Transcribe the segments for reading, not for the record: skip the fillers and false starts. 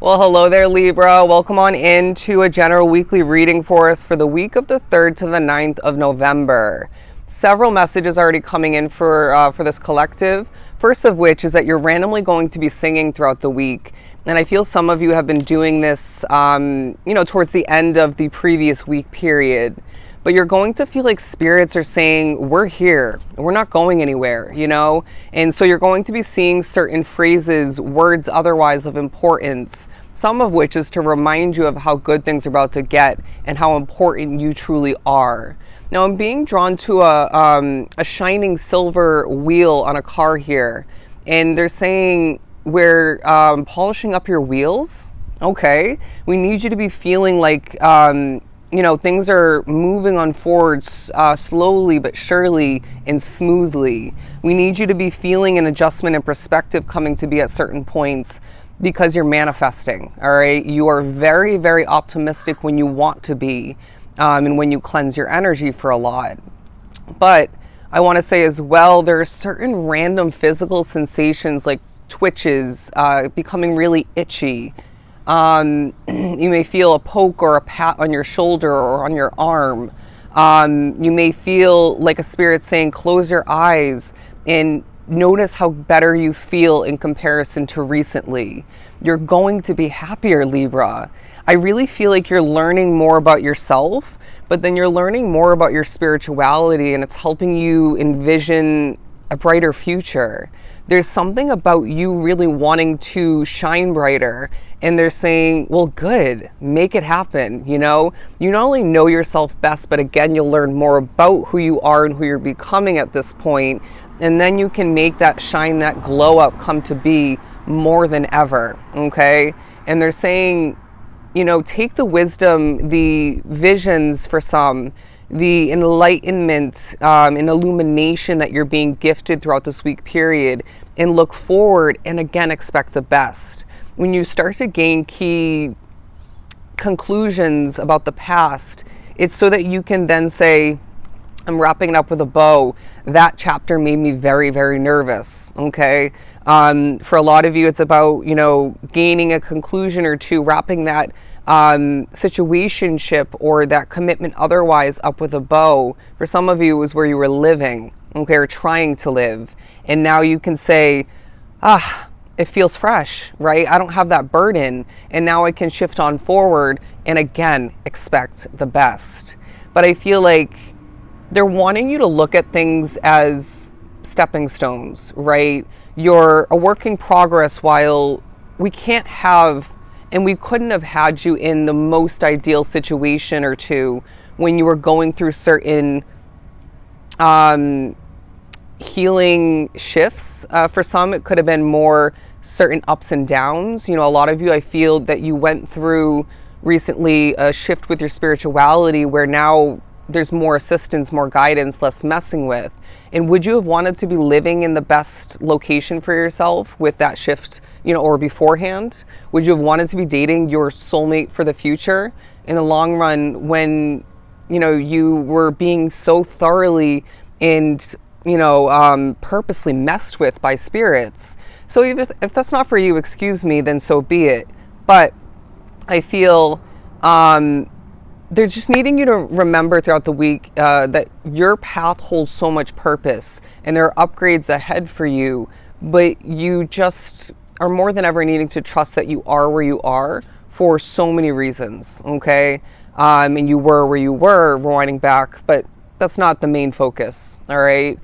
Well, hello there, Libra. Welcome on into a general weekly reading for us for the week of the 3rd to the 9th of November. Several messages already coming in for this collective. First of which is that you're randomly going to be singing throughout the week. And I feel some of you have been doing this, towards the end of the previous week period. But you're going to feel like spirits are saying, we're here, we're not going anywhere, And so you're going to be seeing certain phrases, words otherwise of importance, some of which is to remind you of how good things are about to get and how important you truly are. Now I'm being drawn to a shining silver wheel on a car here. And they're saying, we're polishing up your wheels. Okay. We need you to be feeling like, things are moving on forward slowly but surely and smoothly. We need you to be feeling an adjustment and perspective coming to be at certain points because you're manifesting, all right? You are very, very optimistic when you want to be and when you cleanse your energy for a lot. But I want to say as well, there are certain random physical sensations like twitches, becoming really itchy. You may feel a poke or a pat on your shoulder or on your arm. You may feel like a spirit saying, close your eyes and notice how better you feel in comparison to recently. You're going to be happier, Libra. I really feel like you're learning more about yourself, but then you're learning more about your spirituality, and it's helping you envision a brighter future. There's something about you really wanting to shine brighter, and they're saying, well, good, make it happen. You not only know yourself best, but again, you'll learn more about who you are and who you're becoming at this point, and then you can make that shine, that glow up come to be more than ever, okay? And they're saying, take the wisdom, the visions for some, the enlightenment and illumination that you're being gifted throughout this week period, and look forward and again expect the best. When you start to gain key conclusions about the past, it's so that you can then say, I'm wrapping it up with a bow. That chapter made me very, very nervous, okay? For a lot of you, it's about, gaining a conclusion or two, wrapping that situationship or that commitment otherwise up with a bow. For some of you, it was where you were living, okay, or trying to live. And now you can say, it feels fresh, right? I don't have that burden. And now I can shift on forward and again, expect the best. But I feel like they're wanting you to look at things as stepping stones, right? You're a work in progress while we can't have, and we couldn't have had you in the most ideal situation or two when you were going through certain healing shifts. For some, it could have been more certain ups and downs. A lot of you, I feel that you went through recently a shift with your spirituality where now there's more assistance, more guidance, less messing with. And would you have wanted to be living in the best location for yourself with that shift, or beforehand? Would you have wanted to be dating your soulmate for the future in the long run when, you were being so thoroughly and, purposely messed with by spirits? So if that's not for you, excuse me, then so be it. But I feel, they're just needing you to remember throughout the week that your path holds so much purpose and there are upgrades ahead for you, but you just are more than ever needing to trust that you are where you are for so many reasons, okay? And you were where you were, rewinding back, but that's not the main focus, all right?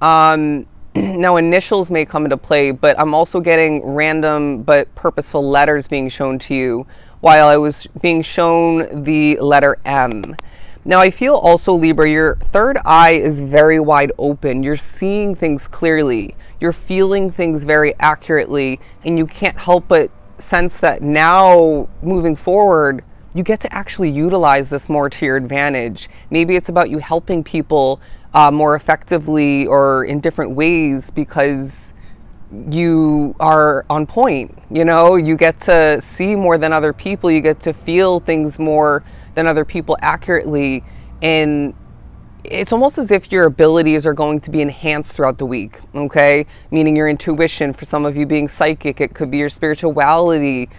Now initials may come into play, but I'm also getting random but purposeful letters being shown to you, while I was being shown the letter M. Now I feel also, Libra, your third eye is very wide open. You're seeing things clearly. You're feeling things very accurately, and you can't help but sense that now, moving forward, you get to actually utilize this more to your advantage. Maybe it's about you helping people more effectively or in different ways because you are on point. You get to see more than other people. You get to feel things more than other people accurately, and it's almost as if your abilities are going to be enhanced throughout the week, okay? Meaning your intuition, for some of you being psychic, it could be your spirituality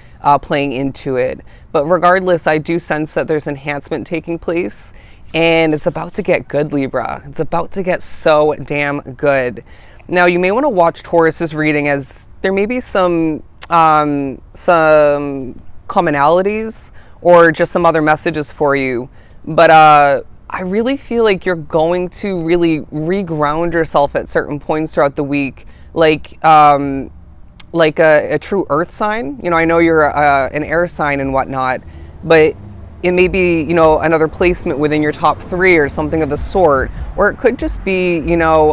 playing into it. But regardless, I do sense that there's enhancement taking place, and it's about to get good, Libra. It's about to get so damn good. Now, you may want to watch Taurus's reading, as there may be some commonalities or just some other messages for you. But I really feel like you're going to really reground yourself at certain points throughout the week, like a true earth sign. You know, I know you're an air sign and whatnot, but it may be, you know, another placement within your top 3 or something of the sort. Or it could just be, you know,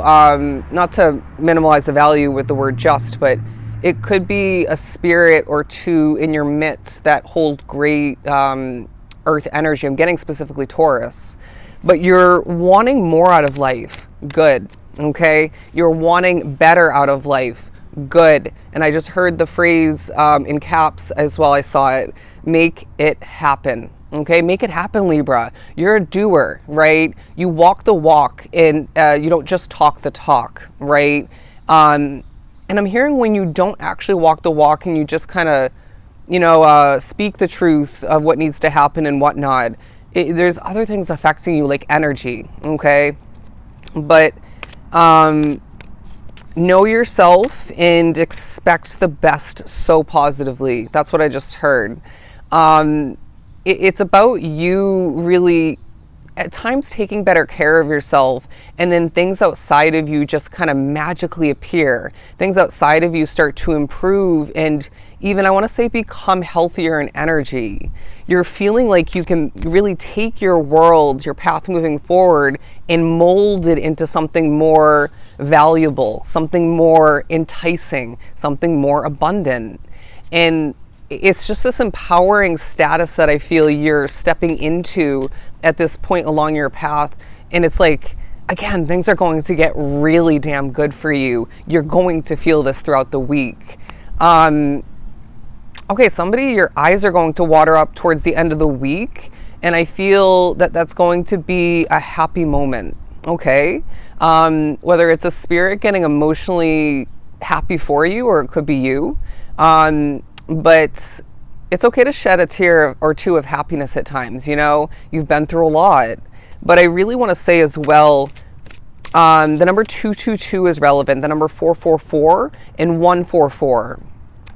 not to minimize the value with the word just, but it could be a spirit or two in your midst that hold great earth energy. I'm getting specifically Taurus. But you're wanting more out of life. Good. Okay? You're wanting better out of life. Good. And I just heard the phrase in caps as well. I saw it. Make it happen. Okay? Make it happen, Libra. You're a doer, right? You walk the walk, and you don't just talk the talk, right? And I'm hearing when you don't actually walk the walk and you just kind of, you know, speak the truth of what needs to happen and whatnot, there's other things affecting you, like energy, okay? But know yourself and expect the best so positively. That's what I just heard. It's about you really, at times, taking better care of yourself, and then things outside of you just kind of magically appear. Things outside of you start to improve and even, I want to say, become healthier in energy. You're feeling like you can really take your world, your path moving forward, and mold it into something more valuable, something more enticing, something more abundant. And it's just this empowering status that I feel you're stepping into at this point along your path. And it's like, again, things are going to get really damn good for you. You're going to feel this throughout the week. Okay, somebody, your eyes are going to water up towards the end of the week, and I feel that that's going to be a happy moment, okay? Whether it's a spirit getting emotionally happy for you, or it could be you, but it's okay to shed a tear or two of happiness at times, you know? You've been through a lot. But I really want to say as well, the number 222 is relevant, the number 444 and 144.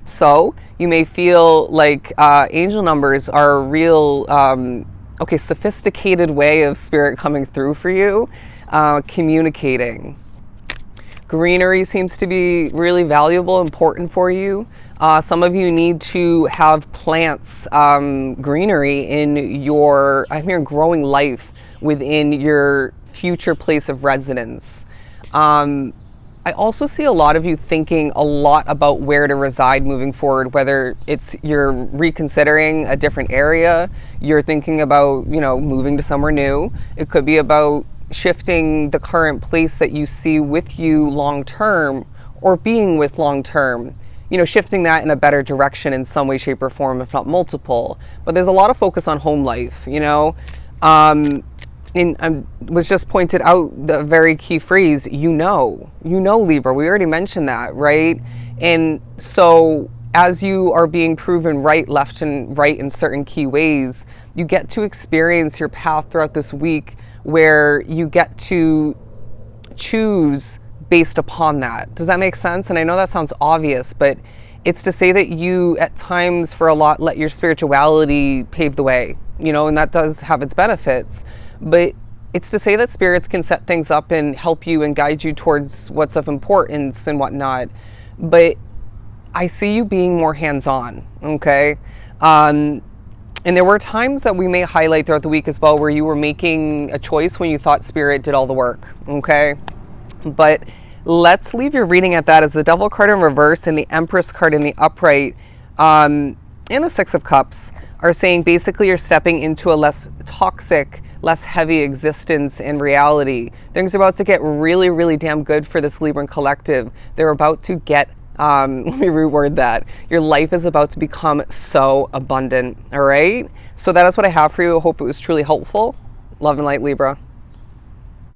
So you may feel like angel numbers are a real, sophisticated way of spirit coming through for you, communicating. Greenery seems to be really valuable, important for you. Some of you need to have plants, greenery in your, I'm hearing growing life within your future place of residence. I also see a lot of you thinking a lot about where to reside moving forward, whether it's you're reconsidering a different area, you're thinking about, you know, moving to somewhere new. It could be about shifting the current place that you see with you long term, or being with long term, you know, shifting that in a better direction in some way, shape, or form, if not multiple. But there's a lot of focus on home life, you know. And was just pointed out the very key phrase, you know, Libra. We already mentioned that, right? And so as you are being proven right, left and right in certain key ways, you get to experience your path throughout this week where you get to choose based upon that. Does that make sense? And I know that sounds obvious, but it's to say that you at times for a lot let your spirituality pave the way, you know, and that does have its benefits. But it's to say that spirits can set things up and help you and guide you towards what's of importance and whatnot. But I see you being more hands-on, okay? And there were times that we may highlight throughout the week as well where you were making a choice when you thought spirit did all the work, okay? But let's leave your reading at that, as the Devil card in reverse and the Empress card in the upright and the Six of Cups are saying basically you're stepping into a less toxic, less heavy existence in reality. Things are about to get really, really damn good for this Libran collective. They're about to get, let me reword that. Your life is about to become so abundant, all right? So that is what I have for you. I hope it was truly helpful. Love and light, Libra.